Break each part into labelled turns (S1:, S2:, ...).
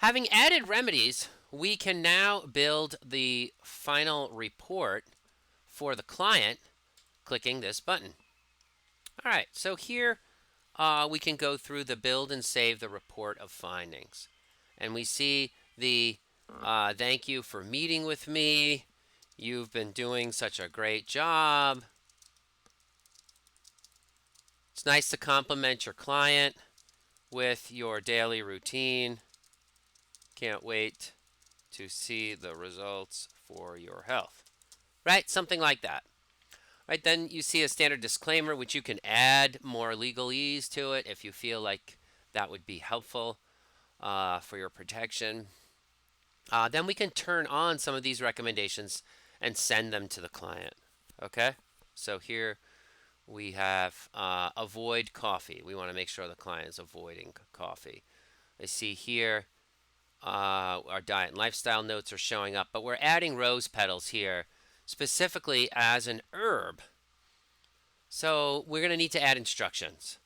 S1: Having added remedies, we can now build the final report for the client clicking this button. All right, so here we can go through the build and save the report of findings. And we see the thank you for meeting with me. You've been doing such a great job. It's nice to compliment your client with your daily routine. Can't wait to see the results for your health. Right? Something like that. Right, then you see a standard disclaimer, which you can add more legalese to it if you feel like that would be helpful for your protection. Then we can turn on some of these recommendations and send them to the client. Okay, so here we have avoid coffee. We want to make sure the client is avoiding coffee. I see here our diet and lifestyle notes are showing up, but we're adding rose petals here specifically as an herb. So we're going to need to add instructions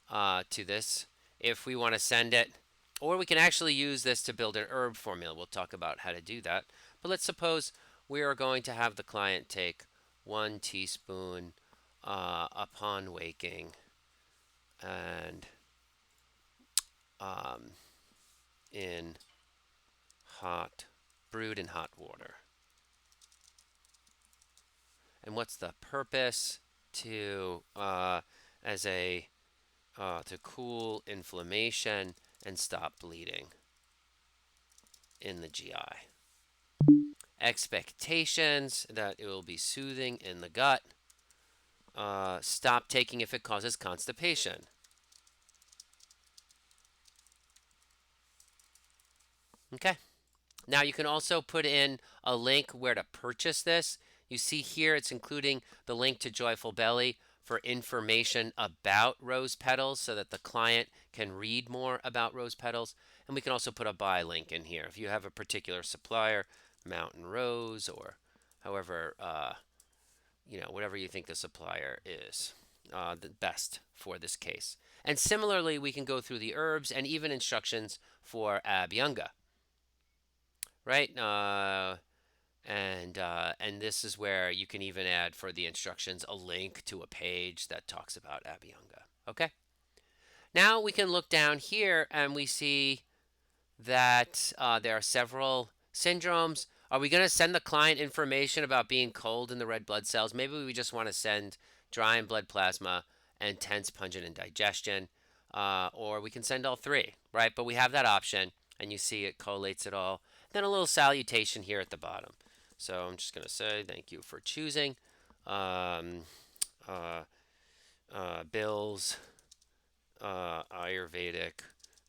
S1: to this if we want to send it. Or we can actually use this to build an herb formula. We'll talk about how to do that. But let's suppose we are going to have the client take 1 teaspoon upon waking and in brewed in hot water. And what's the purpose? To to cool inflammation and stop bleeding in the GI. Expectations that it will be soothing in the gut. Stop taking if it causes constipation. Okay. Now you can also put in a link where to purchase this. You see here it's including the link to Joyful Belly for information about rose petals so that the client can read more about rose petals. And we can also put a buy link in here. If you have a particular supplier, Mountain Rose, or however, whatever you think the supplier is the best for this case. And similarly, we can go through the herbs and even instructions for Abhyanga. Right? And this is where you can even add for the instructions a link to a page that talks about Abhyanga. Okay? Now we can look down here and we see that there are several syndromes. Are we going to send the client information about being cold in the red blood cells? Maybe we just want to send dry in blood plasma and tense, pungent indigestion. Or we can send all three, right? But we have that option, and you see it collates it all. Then a little salutation here at the bottom. So I'm just going to say thank you for choosing Bill's Ayurvedic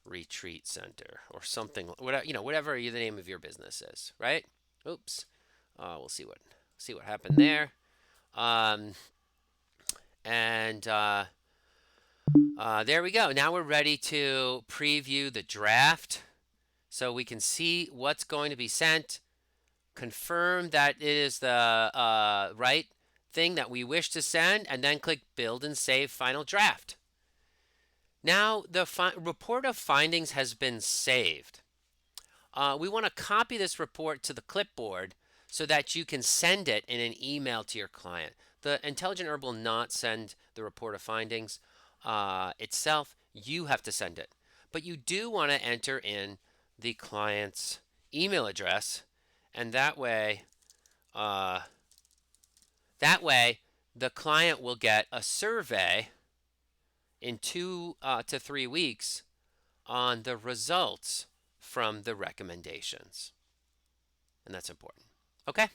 S1: Retreat Center or something, whatever the name of your business is, right? Oops. We'll see what happened there. And there we go. Now we're ready to preview the draft so we can see what's going to be sent, confirm that it is the right thing that we wish to send, and then click Build and Save Final Draft. Now the report of findings has been saved. We want to copy this report to the clipboard so that you can send it in an email to your client. The IntelligentHerb will not send the report of findings itself. You have to send it. But you do want to enter in the client's email address, and that way the client will get a survey in 2 to 3 weeks on the results from the recommendations. And that's important. Okay?